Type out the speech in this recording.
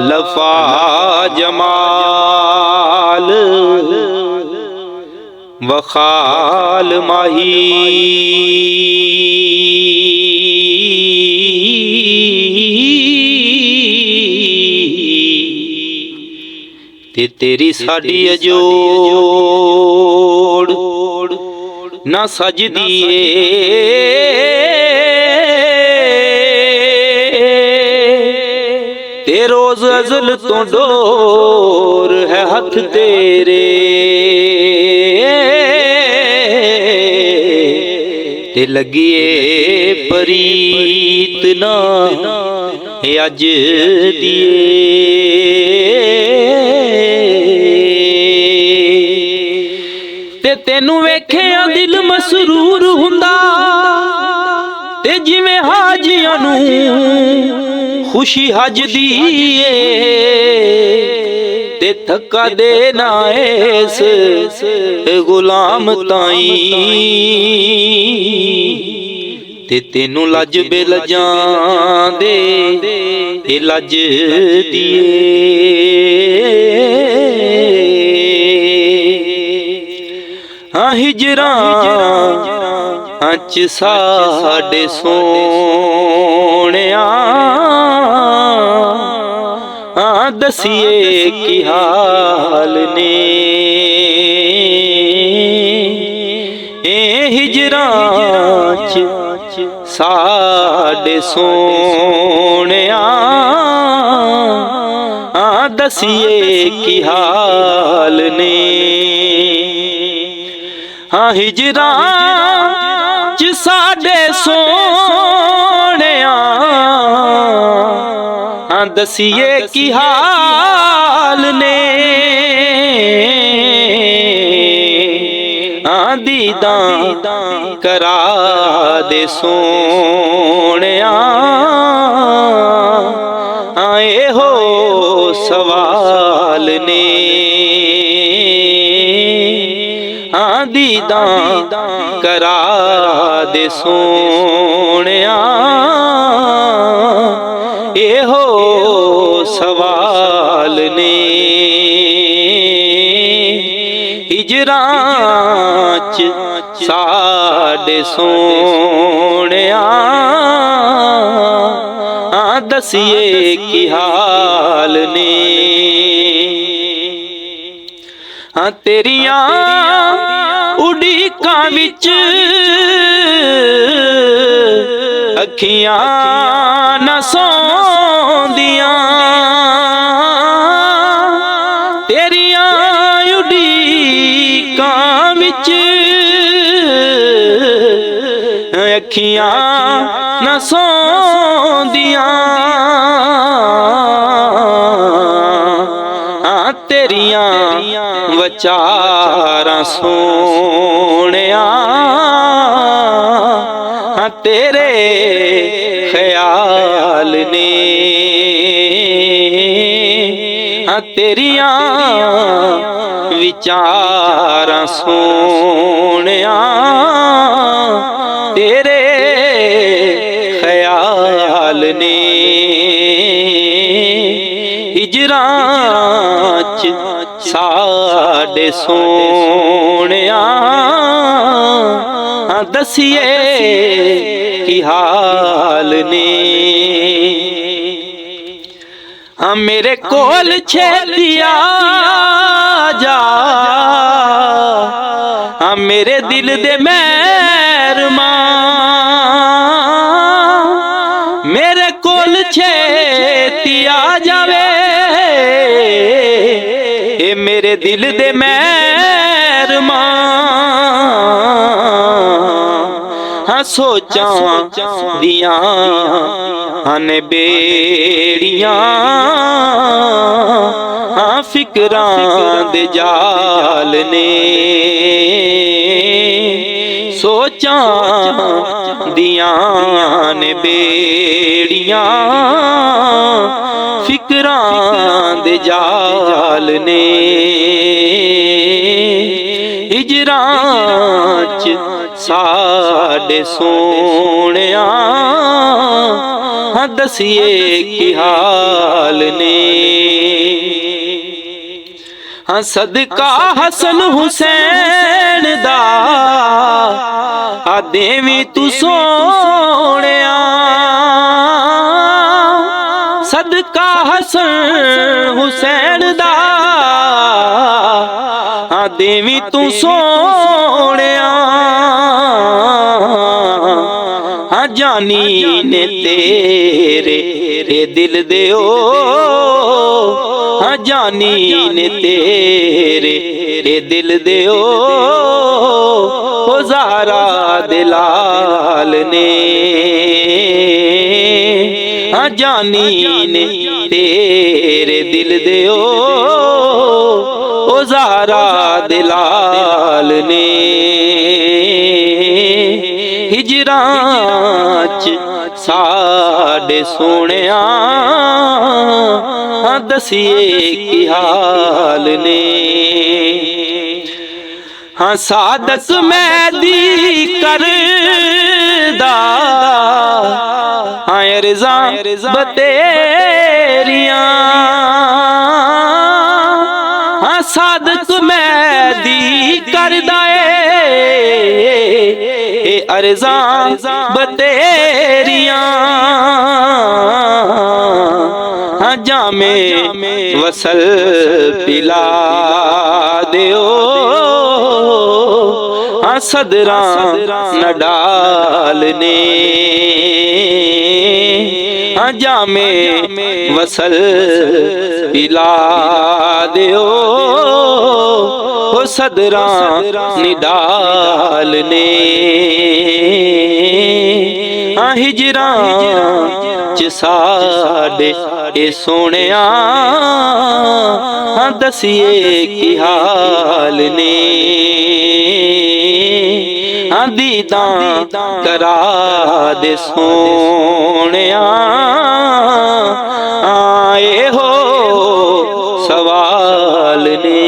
लफा जमाल वखाल माही ते तेरी साडी अजोड़ ना सजदी ते रोज अज़ल तो डोर है हथ तेरे ते लगिए परीत ना अज दिए ते तेनू वेखिया दिल मसरूर हुंदा ते जिवें हाजियां नू खुशी हज दी ते थका देना इस गुलाम ताई ते तेनू लज बेलजां दे लज दिए हाँ हिजरां च साडे सोहणिया दसिए की हाल ने हिजरां च साडे सोहणिया दसिए की हाल ने हाँ हिजरां च साडे सोहणिया दसिए की हाल ने दीदां करा दे सोहणिया आए हो सवाल ने दीदां करा दे सोहणिया ए हो सवाल ने हिजरां च साडे सोहणिया दसिए की हाल ने हाँ तेरियां उड़ीकां विच अखियां न सौंदियां तेरियां उड़ीकां विच अखियां न सौंदियां तेरियां वचारां सोहणिया तेरे ख्याल ने तेरियां विचारां सोहणिया तेरे ख्याल ने हिजरां च साडे सोहणिया दसिए की हाल ने मेरे कोल छेतिया जा मेरे दिल दे मेहरमा मेरे कोल छेतिया जावे ए मेरे दिल दे मेहरमा हाँ सोचां दियां ने बेड़ियां हाँ फिकरां दे जाल ने सोचां दियां ने बेड़ियां फिकरां दे जाल ने हिजरां च साडे सोहणिया हाँ दसिए की हाल ने। हाँ सदका हसन हुसैन दा आ देवी तू सोहणिया, सदका हसन हुसैन दा आ देवी तू सोहणिया। हाँ जानी ने तेरे दिल दे ओ, हाँ जानी ने तेरे दिल दे ओ ज़हरा दे लाल ने। हाँ जानी ने तेरे दिल दे ओ ज़हरा दे लाल ने। हिजरां च साडे सोहणिया दसिए की हाल ने। हाँ सादत मैदी करदा हाँ अर्ज़ा बतेरियां। हाँ सादत मैदी करदा अर्ज़ा बतेरियां। हाँ जामे वसल पिला दियो, हाँ सदरा न डालने। हाँ जामे वसल पिला दियो, हो सदरा निडालने। हाँ हिजरां च साडे ए सोहणिया हाँ दसिए की हाल ने। हाँ दीदां करा दे सोहणिया आए हो सवाल ने।